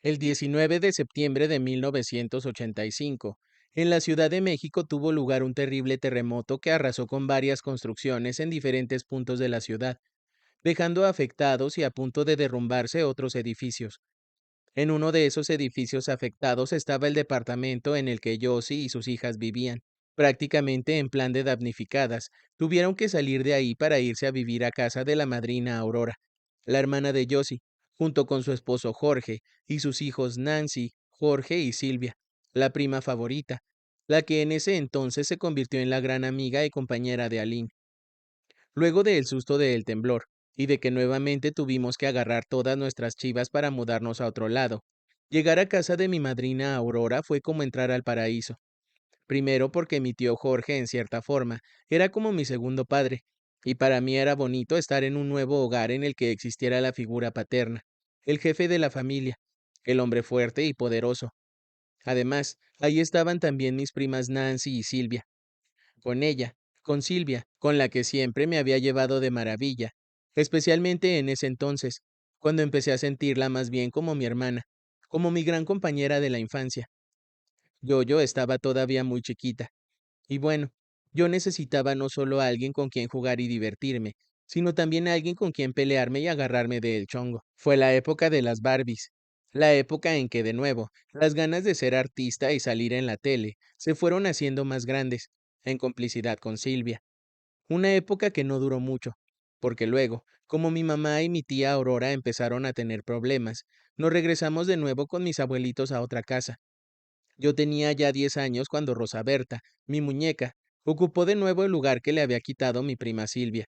El 19 de septiembre de 1985, en la Ciudad de México tuvo lugar un terrible terremoto que arrasó con varias construcciones en diferentes puntos de la ciudad, dejando afectados y a punto de derrumbarse otros edificios. En uno de esos edificios afectados estaba el departamento en el que Josie y sus hijas vivían. Prácticamente en plan de damnificadas, tuvieron que salir de ahí para irse a vivir a casa de la madrina Aurora, la hermana de Josie, junto con su esposo Jorge y sus hijos Nancy, Jorge y Silvia, la prima favorita, la que en ese entonces se convirtió en la gran amiga y compañera de Aline. Luego del susto del temblor, y de que nuevamente tuvimos que agarrar todas nuestras chivas para mudarnos a otro lado, llegar a casa de mi madrina Aurora fue como entrar al paraíso. Primero porque mi tío Jorge, en cierta forma, era como mi segundo padre, y para mí era bonito estar en un nuevo hogar en el que existiera la figura paterna, el jefe de la familia, el hombre fuerte y poderoso. Además, ahí estaban también mis primas Nancy y Silvia, con ella, con Silvia, con la que siempre me había llevado de maravilla, especialmente en ese entonces, cuando empecé a sentirla más bien como mi hermana, como mi gran compañera de la infancia. Yo estaba todavía muy chiquita, y bueno, yo necesitaba no solo a alguien con quien jugar y divertirme, sino también a alguien con quien pelearme y agarrarme del chongo. Fue la época de las Barbies, la época en que de nuevo las ganas de ser artista y salir en la tele se fueron haciendo más grandes, en complicidad con Silvia. Una época que no duró mucho, porque luego, como mi mamá y mi tía Aurora empezaron a tener problemas, nos regresamos de nuevo con mis abuelitos a otra casa. Yo tenía ya 10 años cuando Rosa Berta, mi muñeca, ocupó de nuevo el lugar que le había quitado mi prima Silvia.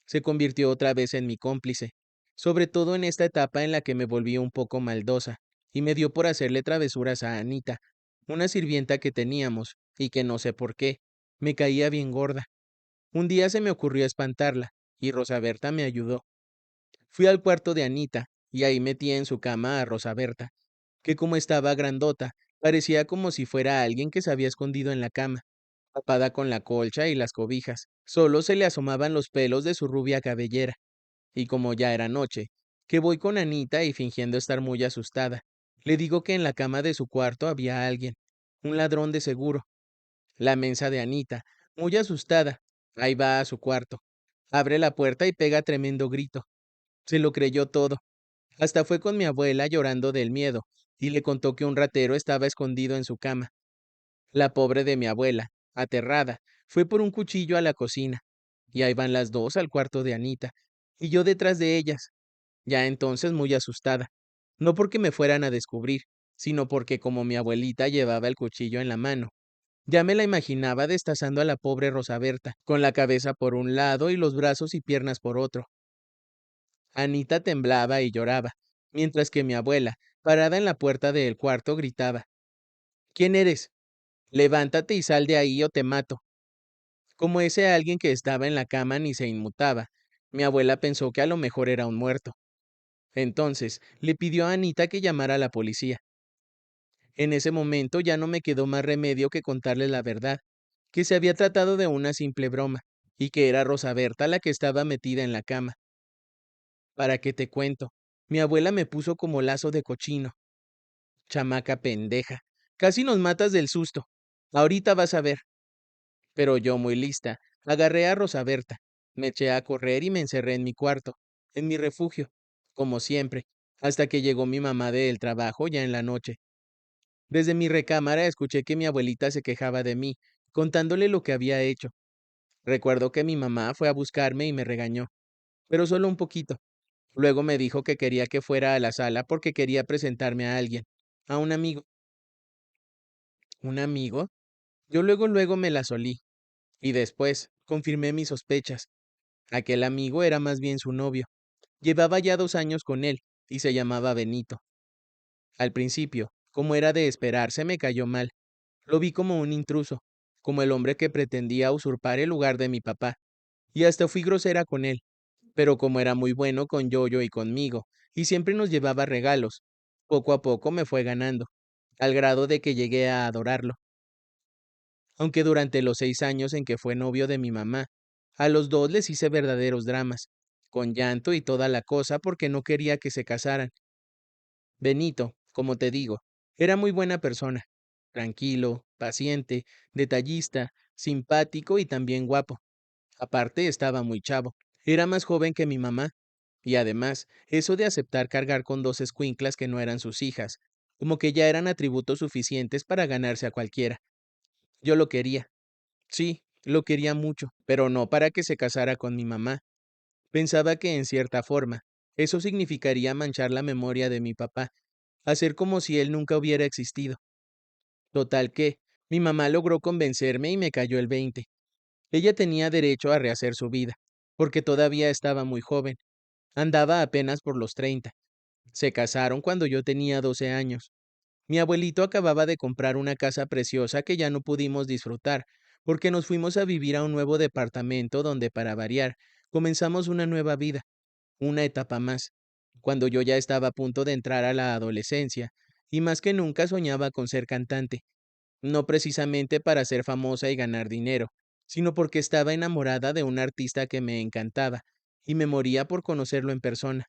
Se convirtió otra vez en mi cómplice, sobre todo en esta etapa en la que me volví un poco maldosa, y me dio por hacerle travesuras a Anita, una sirvienta que teníamos, y que no sé por qué, me caía bien gorda. Un día se me ocurrió espantarla, y Rosa Berta me ayudó. Fui al cuarto de Anita, y ahí metí en su cama a Rosa Berta, que como estaba grandota, parecía como si fuera alguien que se había escondido en la cama, tapada con la colcha y las cobijas. Solo se le asomaban los pelos de su rubia cabellera, y como ya era noche, que voy con Anita y fingiendo estar muy asustada, le digo que en la cama de su cuarto había alguien, un ladrón de seguro. La mensa de Anita, muy asustada, ahí va a su cuarto. Abre la puerta y pega tremendo grito. Se lo creyó todo. Hasta fue con mi abuela llorando del miedo, y le contó que un ratero estaba escondido en su cama. La pobre de mi abuela, aterrada, fue por un cuchillo a la cocina, y ahí van las dos al cuarto de Anita, y yo detrás de ellas, ya entonces muy asustada, no porque me fueran a descubrir, sino porque como mi abuelita llevaba el cuchillo en la mano, ya me la imaginaba destazando a la pobre Rosa Berta, con la cabeza por un lado y los brazos y piernas por otro. Anita temblaba y lloraba, mientras que mi abuela, parada en la puerta del cuarto, gritaba: ¿Quién eres? Levántate y sal de ahí o te mato. Como ese alguien que estaba en la cama ni se inmutaba, mi abuela pensó que a lo mejor era un muerto. Entonces le pidió a Anita que llamara a la policía. En ese momento ya no me quedó más remedio que contarle la verdad, que se había tratado de una simple broma, y que era Rosa Berta la que estaba metida en la cama. ¿Para qué te cuento? Mi abuela me puso como lazo de cochino. Chamaca pendeja. Casi nos matas del susto. Ahorita vas a ver. Pero yo, muy lista, agarré a Rosa Berta, me eché a correr y me encerré en mi cuarto, en mi refugio, como siempre, hasta que llegó mi mamá del trabajo ya en la noche. Desde mi recámara escuché que mi abuelita se quejaba de mí, contándole lo que había hecho. Recuerdo que mi mamá fue a buscarme y me regañó, pero solo un poquito. Luego me dijo que quería que fuera a la sala porque quería presentarme a alguien, a un amigo. ¿Un amigo? Yo luego me la solí, y después confirmé mis sospechas. Aquel amigo era más bien su novio. Llevaba ya 2 años con él, y se llamaba Benito. Al principio, como era de esperarse, me cayó mal. Lo vi como un intruso, como el hombre que pretendía usurpar el lugar de mi papá, y hasta fui grosera con él. Pero como era muy bueno con Yoyo y conmigo, y siempre nos llevaba regalos, poco a poco me fue ganando, al grado de que llegué a adorarlo. Aunque durante los 6 años en que fue novio de mi mamá, a los dos les hice verdaderos dramas, con llanto y toda la cosa porque no quería que se casaran. Benito, Como te digo, era muy buena persona, tranquilo, paciente, detallista, simpático y también guapo. Aparte, estaba muy chavo. Era más joven que mi mamá. Y además, eso de aceptar cargar con dos escuinclas que no eran sus hijas, como que ya eran atributos suficientes para ganarse a cualquiera. Yo lo quería. Sí, lo quería mucho, pero no para que se casara con mi mamá. Pensaba que en cierta forma, eso significaría manchar la memoria de mi papá, hacer como si él nunca hubiera existido. Total que, mi mamá logró convencerme y me cayó el 20. Ella tenía derecho a rehacer su vida, porque todavía estaba muy joven, andaba apenas por los 30. Se casaron cuando yo tenía 12 años. Mi abuelito acababa de comprar una casa preciosa que ya no pudimos disfrutar, porque nos fuimos a vivir a un nuevo departamento donde, para variar, comenzamos una nueva vida, una etapa más, cuando yo ya estaba a punto de entrar a la adolescencia, y más que nunca soñaba con ser cantante, no precisamente para ser famosa y ganar dinero, sino porque estaba enamorada de un artista que me encantaba, y me moría por conocerlo en persona.